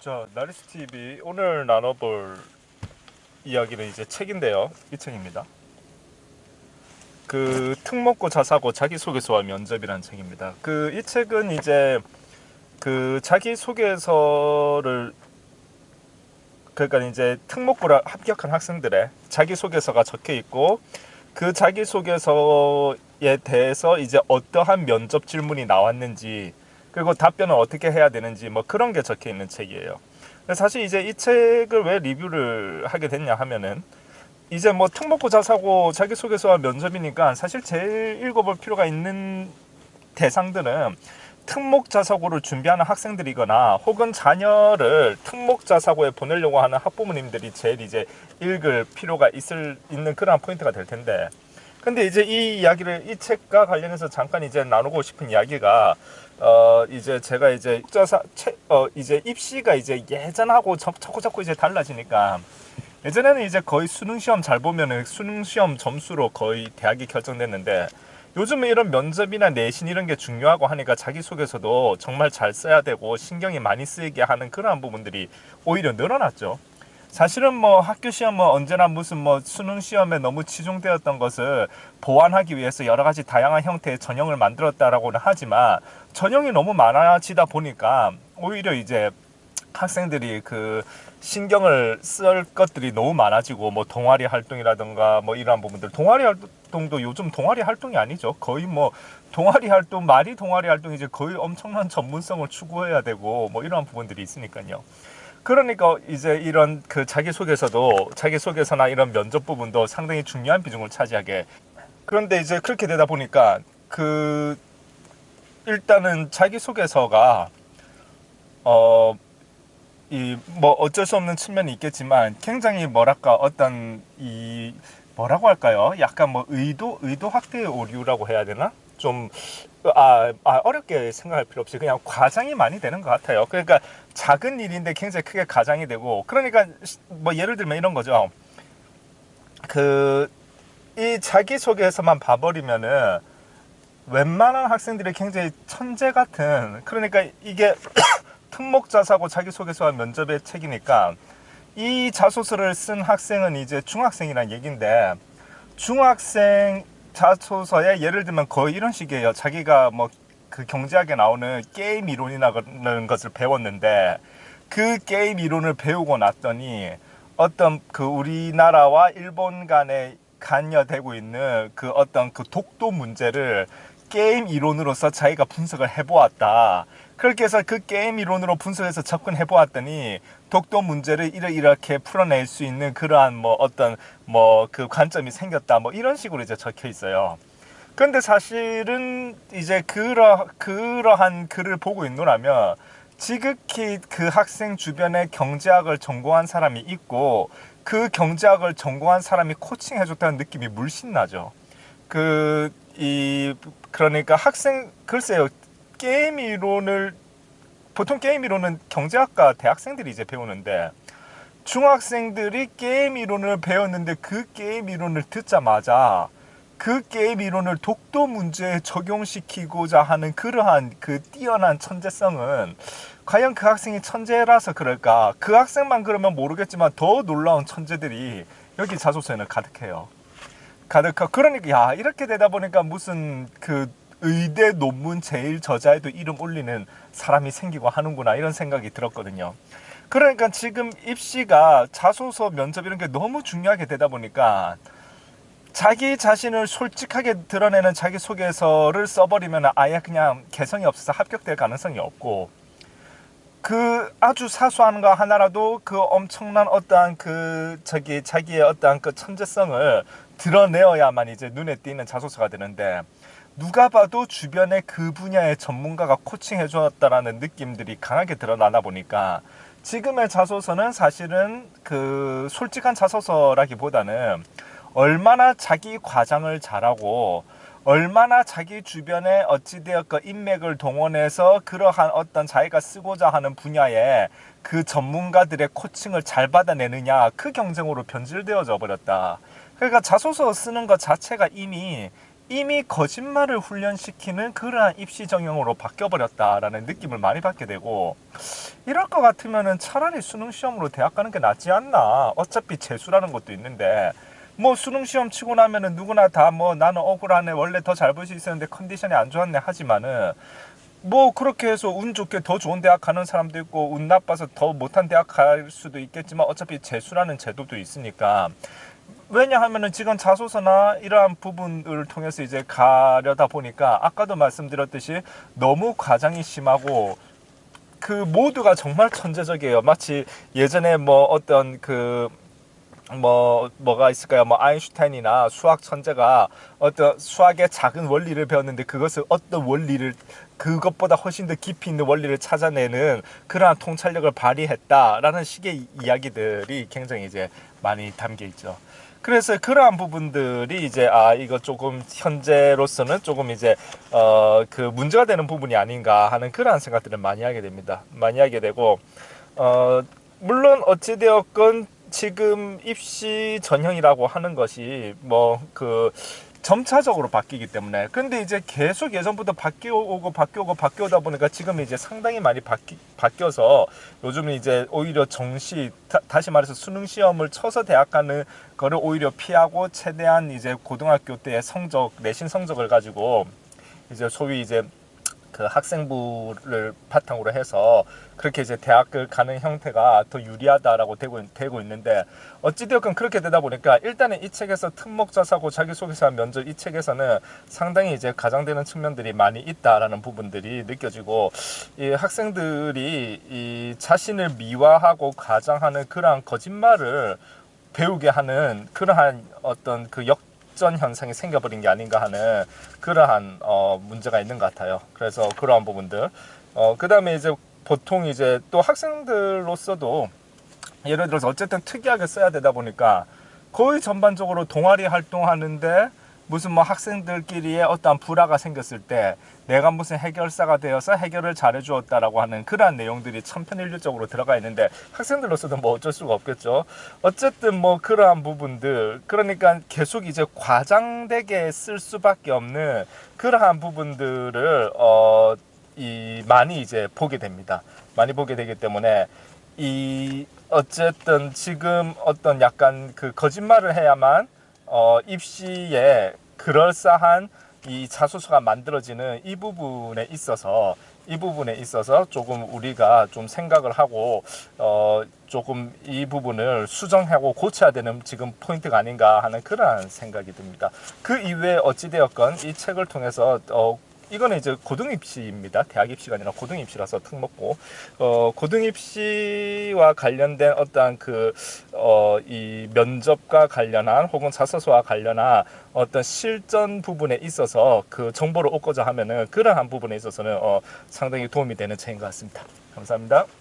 자, 나리스TV 오늘 나눠볼 이야기는 이제 책인데요. 이 책입니다. 그 특목고 자사고 자기소개서와 면접이라는 책입니다. 이 책은 이제 그 자기소개서를 그러니까 이제 특목고를 합격한 학생들의 자기소개서가 적혀 있고 그 자기소개서에 대해서 이제 어떠한 면접 질문이 나왔는지 그리고 답변을 어떻게 해야 되는지 뭐 그런 게 적혀 있는 책이에요. 사실 이제 이 책을 왜 리뷰를 하게 됐냐 하면은 이제 뭐 특목고 자사고 자기소개서와 면접이니까 사실 제일 읽어볼 필요가 있는 대상들은 특목 자사고를 준비하는 학생들이거나 혹은 자녀를 특목 자사고에 보내려고 하는 학부모님들이 제일 이제 읽을 필요가 있는 그런 포인트가 될 텐데, 근데 이제 이 책과 관련해서 잠깐 이제 나누고 싶은 이야기가 이제 제가 이제 이제 입시가 이제 예전하고 자꾸 이제 달라지니까, 예전에는 이제 거의 수능 시험 잘 보면은 수능 시험 점수로 거의 대학이 결정됐는데, 요즘은 이런 면접이나 내신 이런 게 중요하고 하니까 자기소개서도 정말 잘 써야 되고 신경이 많이 쓰이게 하는 그러한 부분들이 오히려 늘어났죠. 사실은 뭐 학교 시험은 언제나 무슨 뭐 수능 시험에 너무 치중되었던 것을 보완하기 위해서 여러 가지 다양한 형태의 전형을 만들었다라고는 하지만, 전형이 너무 많아지다 보니까 오히려 이제 학생들이 그 신경을 쓸 것들이 너무 많아지고, 뭐 동아리 활동이라든가 뭐 이러한 부분들, 동아리 활동도 요즘 동아리 활동이 아니죠. 거의 뭐 동아리 활동, 말이 동아리 활동이 이제 거의 엄청난 전문성을 추구해야 되고 뭐 이러한 부분들이 있으니까요. 그러니까 이제 이런 그 자기소개서나 이런 면접 부분도 상당히 중요한 비중을 차지하게. 그런데 이제 그렇게 되다 보니까 일단은 자기소개서가 이 뭐 어쩔 수 없는 측면이 있겠지만 굉장히 뭐랄까 어떤 뭐라고 할까요? 약간 뭐 의도 확대의 오류라고 해야 되나? 좀 어렵게 생각할 필요 없이 그냥 과장이 많이 되는 것 같아요. 그러니까 작은 일인데 굉장히 크게 가장이 되고, 그러니까 뭐 예를 들면 이런 거죠. 이 자기소개서만 봐버리면은 웬만한 학생들이 굉장히 천재 같은, 그러니까 이게 특목자사고 자기소개서와 면접의 책이니까 이 자소서를 쓴 학생은 이제 중학생이란 얘긴데, 중학생 자소서에 예를 들면 거의 이런 식이에요. 자기가 뭐 그 경제학에 나오는 게임 이론이라는 것을 배웠는데, 그 게임 이론을 배우고 났더니 어떤 그 우리나라와 일본 간에 간여되고 있는 그 어떤 그 독도 문제를 게임 이론으로서 자기가 분석을 해보았다. 그렇게 해서 그 게임 이론으로 분석해서 접근해 보았더니 독도 문제를 이렇게 풀어낼 수 있는 그러한 뭐 어떤 뭐 그 관점이 생겼다, 뭐 이런 식으로 이제 적혀 있어요. 그런데 사실은 이제 그러한 글을 보고 있노라면 지극히 그 학생 주변에 경제학을 전공한 사람이 있고 그 경제학을 전공한 사람이 코칭해줬다는 느낌이 물씬 나죠. 그러니까 글쎄요. 게임 이론을 보통 게임 이론은 경제학과 대학생들이 이제 배우는데, 중학생들이 게임 이론을 배웠는데 그 게임 이론을 듣자마자 그 게임 이론을 독도 문제에 적용시키고자 하는 그러한 그 뛰어난 천재성은 과연 그 학생이 천재라서 그럴까? 그 학생만 그러면 모르겠지만 더 놀라운 천재들이 여기 자소서에는 가득해요. 그러니까 이렇게 되다 보니까 무슨 그 의대 논문 제일 저자에도 이름 올리는 사람이 생기고 하는구나, 이런 생각이 들었거든요. 그러니까 지금 입시가 자소서 면접 이런 게 너무 중요하게 되다 보니까 자기 자신을 솔직하게 드러내는 자기소개서를 써버리면 아예 그냥 개성이 없어서 합격될 가능성이 없고, 그 아주 사소한 거 하나라도 그 엄청난 어떠한 자기의 어떠한 그 천재성을 드러내어야만 이제 눈에 띄는 자소서가 되는데, 누가 봐도 주변에 그 분야의 전문가가 코칭해 주었다라는 느낌들이 강하게 드러나다 보니까 지금의 자소서는 사실은 그 솔직한 자소서라기보다는 얼마나 자기 과장을 잘하고 얼마나 자기 주변에 어찌되었건 인맥을 동원해서 그러한 어떤 자기가 쓰고자 하는 분야에 그 전문가들의 코칭을 잘 받아내느냐, 그 경쟁으로 변질되어져 버렸다. 그러니까 자소서 쓰는 것 자체가 이미 이미 거짓말을 훈련시키는 그러한 입시 정형으로 바뀌어버렸다라는 느낌을 많이 받게 되고, 이럴 것 같으면은 차라리 수능 시험으로 대학 가는 게 낫지 않나. 어차피 재수라는 것도 있는데, 뭐 수능 시험 치고 나면은 누구나 다 뭐 나는 억울하네, 원래 더 잘 볼 수 있었는데 컨디션이 안 좋았네 하지만은, 뭐 그렇게 해서 운 좋게 더 좋은 대학 가는 사람도 있고 운 나빠서 더 못한 대학 갈 수도 있겠지만, 어차피 재수라는 제도도 있으니까. 왜냐하면은 지금 자소서나 이러한 부분을 통해서 이제 가려다 보니까 아까도 말씀드렸듯이 너무 과장이 심하고, 그 모두가 정말 천재적이에요. 마치 예전에 뭐 어떤 그 뭐가 있을까요? 뭐 아인슈타인이나 수학 천재가 어떤 수학의 작은 원리를 배웠는데, 그것을 어떤 원리를, 그것보다 훨씬 더 깊이 있는 원리를 찾아내는 그러한 통찰력을 발휘했다라는 식의 이야기들이 굉장히 이제 많이 담겨 있죠. 그래서 그러한 부분들이 이제 이거 조금 현재로서는 조금 이제 그 문제가 되는 부분이 아닌가 하는 그러한 생각들을 많이 하게 됩니다. 많이 하게 되고, 물론 어찌되었건 지금 입시 전형이라고 하는 것이 뭐 그 점차적으로 바뀌기 때문에, 근데 이제 계속 예전부터 바뀌어오다 보니까 지금 이제 상당히 많이 바뀌어서 요즘은 이제 오히려 다시 말해서 수능 시험을 쳐서 대학 가는 거를 오히려 피하고, 최대한 이제 고등학교 때의 내신 성적을 가지고 이제 소위 이제 그 학생부를 바탕으로 해서 그렇게 이제 대학을 가는 형태가 더 유리하다라고 되고 있는데, 어찌되었건 그렇게 되다 보니까 일단은 이 책에서 특목자사고 자기소개서 면접, 이 책에서는 상당히 이제 가장되는 측면들이 많이 있다라는 부분들이 느껴지고, 이 학생들이 이 자신을 미화하고 과장하는 그러한 거짓말을 배우게 하는 그러한 어떤 그 역전 현상이 생겨버린 게 아닌가 하는 그러한 문제가 있는 것 같아요. 그래서 그러한 부분들, 그 다음에 이제 보통 이제 또 학생들로서도 예를 들어서 어쨌든 특이하게 써야 되다 보니까 거의 전반적으로 동아리 활동하는데 무슨 뭐 학생들끼리의 어떠한 불화가 생겼을 때 내가 무슨 해결사가 되어서 해결을 잘해주었다라고 하는 그러한 내용들이 천편일률적으로 들어가 있는데, 학생들로서도 뭐 어쩔 수가 없겠죠. 어쨌든 뭐 그러한 부분들, 그러니까 계속 이제 과장되게 쓸 수밖에 없는 그러한 부분들을 많이 이제 보게 됩니다. 많이 보게 되기 때문에 어쨌든 지금 어떤 약간 그 거짓말을 해야만 입시에 그럴싸한 이 자소서가 만들어지는 이 부분에 있어서 조금 우리가 좀 생각을 하고 조금 이 부분을 수정하고 고쳐야 되는 지금 포인트가 아닌가 하는 그러한 생각이 듭니다. 그 이외에 어찌되었건 이 책을 통해서 이거는 이제 고등입시입니다. 대학 입시가 아니라 고등입시라서 특목고, 고등입시와 관련된 어떠한 이 면접과 관련한 혹은 자소서와 관련한 어떤 실전 부분에 있어서 그 정보를 얻고자 하면은 그러한 부분에 있어서는 상당히 도움이 되는 책인 것 같습니다. 감사합니다.